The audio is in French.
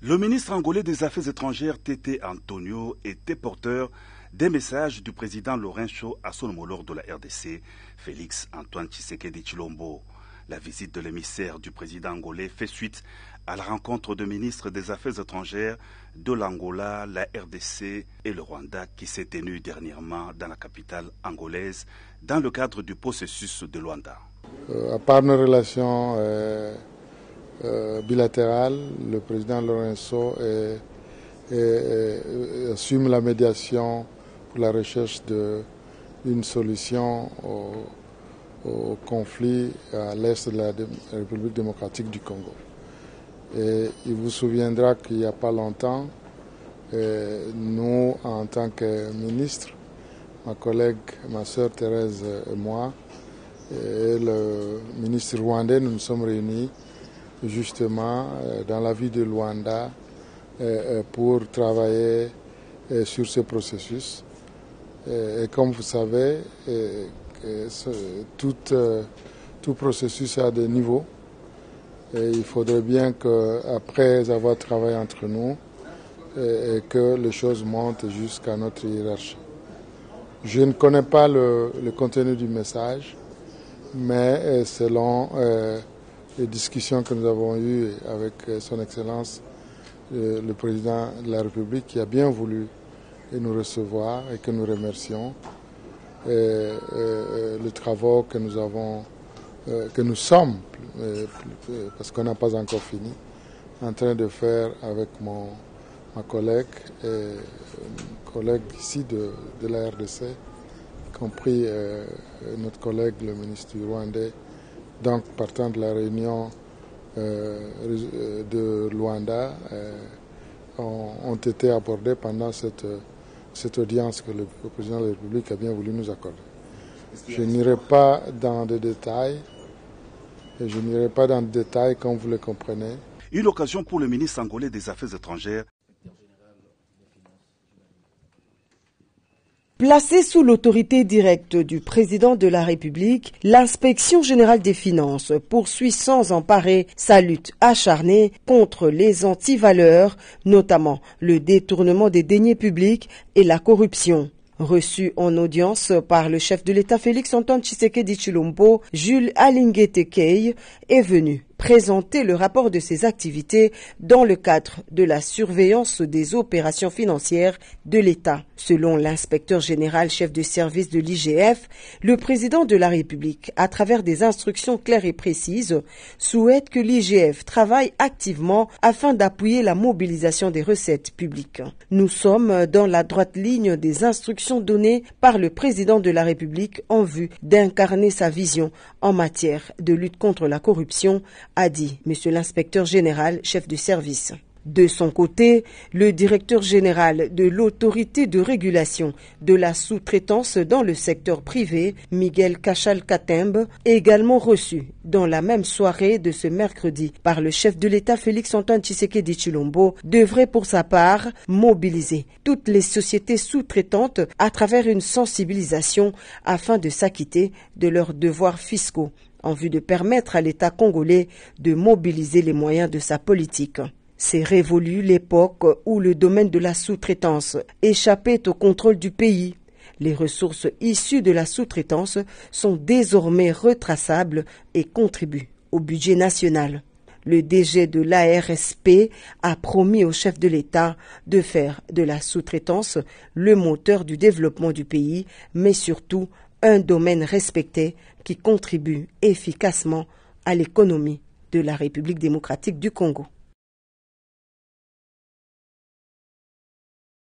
Le ministre angolais des Affaires étrangères, Tété Antonio, était porteur des messages du président Lourenço à son homologue de la RDC, Félix Antoine Tshisekedi Tshilombo. La visite de l'émissaire du président angolais fait suite à la rencontre de ministres des Affaires étrangères de l'Angola, la RDC et le Rwanda qui s'est tenue dernièrement dans la capitale angolaise dans le cadre du processus de Luanda. À part nos relations bilatérales, le président Lourenço assume la médiation pour la recherche d'une solution au conflit à l'est de la République démocratique du Congo. Et il vous souviendra qu'il n'y a pas longtemps, nous, en tant que ministre, ma collègue, ma sœur Thérèse et moi, et le ministre rwandais, nous nous sommes réunis justement dans la ville de Luanda pour travailler sur ce processus. Et comme vous savez, tout processus a des niveaux. Et il faudrait bien qu'après avoir travaillé entre nous, que les choses montent jusqu'à notre hiérarchie. Je ne connais pas le contenu du message, mais selon les discussions que nous avons eues avec son Excellence, le président de la République, qui a bien voulu nous recevoir et que nous remercions, les travaux que nous avons, que nous sommes, parce qu'on n'a pas encore fini, en train de faire avec ma collègue, ici de la RDC, y compris notre collègue, le ministre du Rwandais, donc partant de la réunion de Luanda, ont été abordés pendant cette audience que le président de la République a bien voulu nous accorder. Je n'irai pas dans des détails, et je n'irai pas dans des détails comme vous le comprenez. Une occasion pour le ministre angolais des Affaires étrangères. Placée sous l'autorité directe du président de la République, l'inspection générale des finances poursuit sans emparer sa lutte acharnée contre les antivaleurs, notamment le détournement des deniers publics et la corruption. Reçu en audience par le chef de l'État Félix Antoine Tshisekedi Tshilombo, Jules Alingué Tekei est venu présenter le rapport de ses activités dans le cadre de la surveillance des opérations financières de l'État. Selon l'inspecteur général chef de service de l'IGF, le président de la République, à travers des instructions claires et précises, souhaite que l'IGF travaille activement afin d'appuyer la mobilisation des recettes publiques. Nous sommes dans la droite ligne des instructions données par le président de la République en vue d'incarner sa vision en matière de lutte contre la corruption, a dit monsieur l'inspecteur général chef de service. De son côté, le directeur général de l'autorité de régulation de la sous-traitance dans le secteur privé, Miguel Cachal-Katembe, également reçu dans la même soirée de ce mercredi par le chef de l'État Félix Antoine Tshisekedi Tshilombo, devrait pour sa part mobiliser toutes les sociétés sous-traitantes à travers une sensibilisation afin de s'acquitter de leurs devoirs fiscaux, en vue de permettre à l'État congolais de mobiliser les moyens de sa politique. C'est révolu l'époque où le domaine de la sous-traitance échappait au contrôle du pays. Les ressources issues de la sous-traitance sont désormais retraçables et contribuent au budget national. Le DG de l'ARSP a promis au chef de l'État de faire de la sous-traitance le moteur du développement du pays, mais surtout un domaine respecté qui contribue efficacement à l'économie de la République démocratique du Congo.